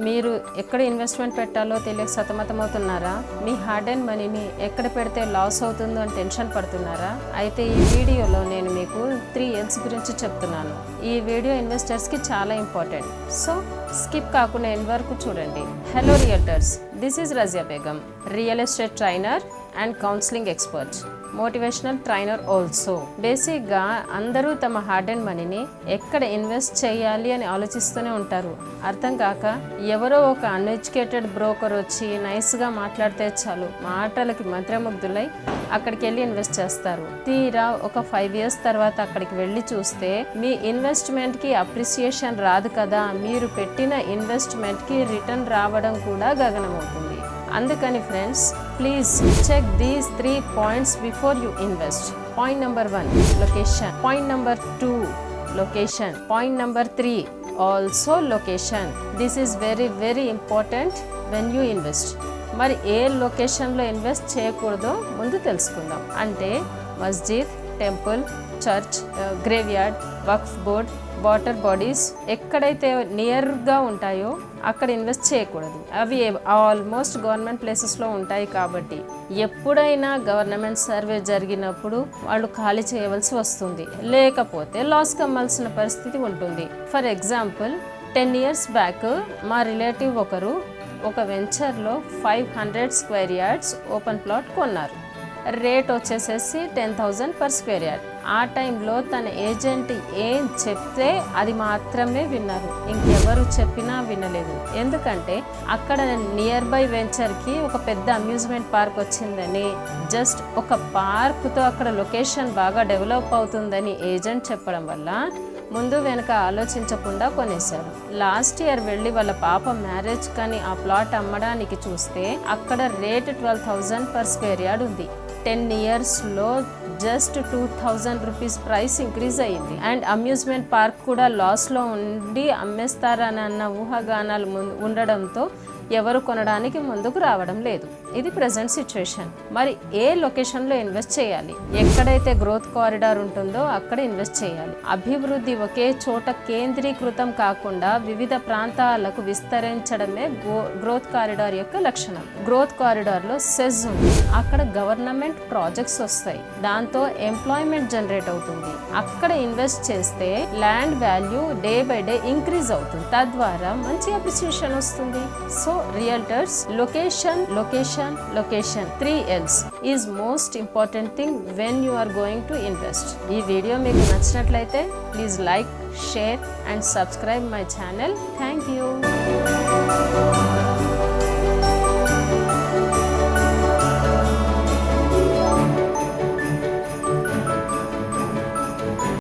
మీరు ఎక్కడ ఇన్వెస్ట్మెంట్ పెట్టాలో తెలియక సతమతమవుతున్నారా? మీ హార్డ్ అండ్ మనీని ఎక్కడ పెడితే లాస్ అవుతుందో అని టెన్షన్ పడుతున్నారా? అయితే ఈ వీడియోలో నేను మీకు 3 L's గురించి చెప్తున్నాను. ఈ వీడియో ఇన్వెస్టర్స్కి చాలా ఇంపార్టెంట్, సో స్కిప్ కాకుండా ఎండ్ వరకు చూడండి. Hello realtors, this is Razia Begum, real estate trainer and counselling expert, motivational trainer also. బేసిక్గా అందరూ తమ హార్డ్ అండ్ మనీని ఎక్కడ ఇన్వెస్ట్ చేయాలి అని ఆలోచిస్తూనే ఉంటారు. అర్థం కాక ఎవరో ఒక అన్ఎడ్యుకేటెడ్ బ్రోకర్ వచ్చి నైస్గా మాట్లాడితే చాలు, మాటలకి మంత్రముగ్ధులై అక్కడికి వెళ్ళి ఇన్వెస్ట్ చేస్తారు. తీరా ఒక 5 years తర్వాత అక్కడికి వెళ్ళి చూస్తే మీ ఇన్వెస్ట్మెంట్కి అప్రిసియేషన్ రాదు కదా, మీరు పెట్టిన ఇన్వెస్ట్మెంట్కి రిటర్న్ రావడం కూడా గగనమవుతుంది. అందుకని friends, please check these 3 points before you invest. Point number 1, location. Point number 2, location. Point number 3, also location. This is very important when you invest. మరి ఏ లొకేషన్లో ఇన్వెస్ట్ చేయకూడదో ముందు తెలుసుకుందాం. అంటే మస్జిద్, టెంపుల్, చర్చ్, గ్రేవ్యార్డ్, వక్ఫ్ బోర్డ్, వాటర్ బాడీస్ ఎక్కడైతే నియర్గా ఉంటాయో అక్కడ invest చేయకూడదు. అవి ఆల్మోస్ట్ గవర్నమెంట్ ప్లేసెస్లో ఉంటాయి కాబట్టి ఎప్పుడైనా గవర్నమెంట్ సర్వే జరిగినప్పుడు వాళ్ళు ఖాళీ చేయవలసి వస్తుంది, లేకపోతే లాస్ కమ్మాల్సిన పరిస్థితి ఉంటుంది. ఫర్ ఎగ్జాంపుల్ 10 years బ్యాక్ మా రిలేటివ్ ఒకరు ఒక వెంచర్లో 500 square yards ఓపెన్ ప్లాట్ కొన్నారు. రేట్ వచ్చేసేసి 10,000 per square yard. ఆ టైంలో తన ఏజెంట్ ఏం చెప్తే అది మాత్రమే విన్నారు, ఇంకెవరు చెప్పినా వినలేదు. ఎందుకంటే అక్కడ నియర్ బై వెంచర్కి ఒక పెద్ద అమ్యూజ్మెంట్ పార్క్ వచ్చిందని, జస్ట్ ఒక పార్క్తో అక్కడ లొకేషన్ బాగా డెవలప్ అవుతుందని ఏజెంట్ చెప్పడం వల్ల ముందు వెనక ఆలోచించకుండా కొనేశారు. లాస్ట్ ఇయర్ వెళ్ళి వాళ్ళ పాప మ్యారేజ్ కానీ ఆ ప్లాట్ అమ్మడానికి చూస్తే అక్కడ రేట్ 12,000 per square yard ఉంది. 10 yearsలో జస్ట్ 2,000 rupees ప్రైస్ ఇంక్రీజ్ అయ్యింది. అండ్ అమ్యూజ్మెంట్ పార్క్ కూడా లాస్లో ఉండి అమ్మేస్తారన్న ఊహాగానాలు ఉండడంతో ఎవరు కొనడానికి ముందుకు రావడం లేదు. ఇది ప్రజెంట్ సిచ్యువేషన్. మరి ఏ లొకేషన్లో ఇన్వెస్ట్ చేయాలి? ఎక్కడైతే గ్రోత్ కారిడార్ ఉంటుందో అక్కడ ఇన్వెస్ట్ చేయాలి. అభివృద్ధి ఒకే చోట కేంద్రీకృతం కాకుండా వివిధ ప్రాంతాలకు విస్తరించడమే గ్రోత్ కారిడార్ యొక్క లక్షణం. గ్రోత్ కారిడార్లో సెజ్ ఉంది, అక్కడ గవర్నమెంట్ ప్రాజెక్ట్స్ వస్తాయి, దాంతో ఎంప్లాయ్మెంట్ జనరేట్ అవుతుంది. అక్కడ ఇన్వెస్ట్ చేస్తే land value day by day increase అవుతుంది, తద్వారా మంచి అప్రిసియేషన్ వస్తుంది. So realtors, location 3 L's is most important thing when you are going to invest. ఈ వీడియో మీకు నచ్చినట్లయితే please like, share and subscribe my channel. Thank you.